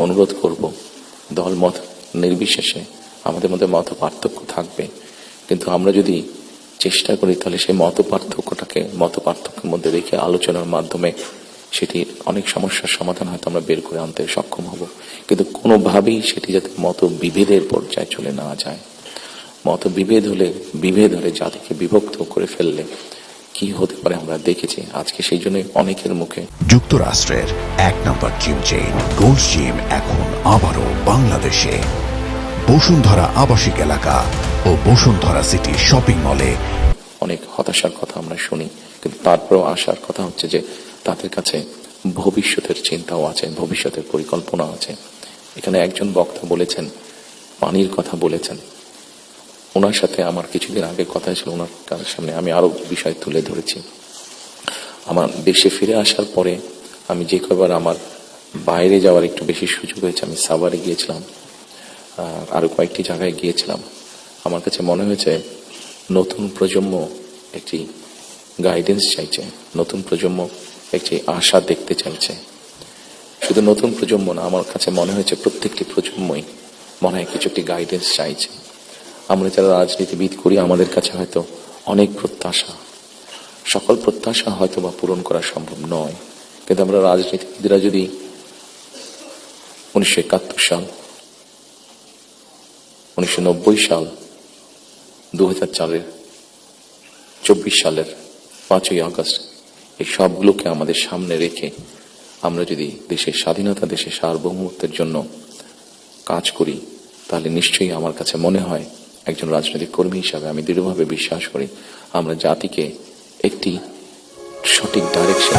অনুরোধ করব, দল মত নির্বিশেষে আমাদের মধ্যে মত পার্থক্য থাকবে, কিন্তু আমরা যদি চেষ্টা করি তাহলে সেই মত পার্থক্যের মধ্যে রেখে আলোচনার মাধ্যমে সেটি অনেক সমস্যার সমাধান হয়তো আমরা বের করে আনতে সক্ষম হব। কিন্তু কোনোভাবেই সেটি যাতে মত বিভেদের পর্যায়ে চলে না যায়। মত বিভেদ হলে জাতিকে বিভক্ত করে ফেললে কি হতে পারে আমরা দেখেছি। আজকে সেই জন্য অনেকের মুখে যুক্তরাষ্ট্রের 1 নম্বর জিম চেইন গোল্ডস জিম এখন আবারও বাংলাদেশে বসুন্ধরা আবাসিক এলাকা ও বসুন্ধরা সিটি শপিং মলে। অনেক হতাশার কথা আমরা শুনি, কিন্তু তারপরেও আসার কথা হচ্ছে যে তাদের কাছে ভবিষ্যতের চিন্তাও আছে, ভবিষ্যতের পরিকল্পনা আছে। এখানে একজন বক্তা বলেছেন, পানির কথা বলেছেন। ওনার সাথে আমার কিছুদিন আগে কথা ছিল, ওনার সামনে আমি আরো বিষয় তুলে ধরেছি। আমার দেশে ফিরে আসার পরে আমি যে কয়বার আমার বাইরে যাওয়ার একটু বেশি সুযোগ হয়েছে, আমি সাভারে গিয়েছিলাম, আরো কয়েকটি জায়গায় গিয়েছিলাম। আমার কাছে মনে হয়েছে নতুন প্রজন্ম একটি গাইডেন্স চাইছে, নতুন প্রজন্ম একটি আশা দেখতে চাইছে। শুধু নতুন প্রজন্ম না, আমার কাছে মনে হয়েছে প্রত্যেকটি প্রজন্মই মনে হয় কিছু একটি গাইডেন্স চাইছে। আমরা যারা রাজনীতিবিদ করি আমাদের কাছে হয়তো অনেক প্রত্যাশা, সকল প্রত্যাশা হয়তো বা পূরণ করা সম্ভব নয়, কিন্তু আমরা রাজনীতিবিদরা যদি 1971 সাল, 1990 সাল, 2004 24 সালের 5ই আগস্ট এই সবগুলোকে আমাদের সামনে রেখে আমরা যদি দেশের স্বাধীনতা, দেশের সার্বভৌমত্বের জন্য কাজ করি, তাহলে নিশ্চয়ই আমার কাছে মনে হয় একজন রাজনৈতিক কর্মী হিসাবে আমি দৃঢ়ভাবে বিশ্বাস করি আমরা জাতিকে একটি সঠিক ডাইরেকশন,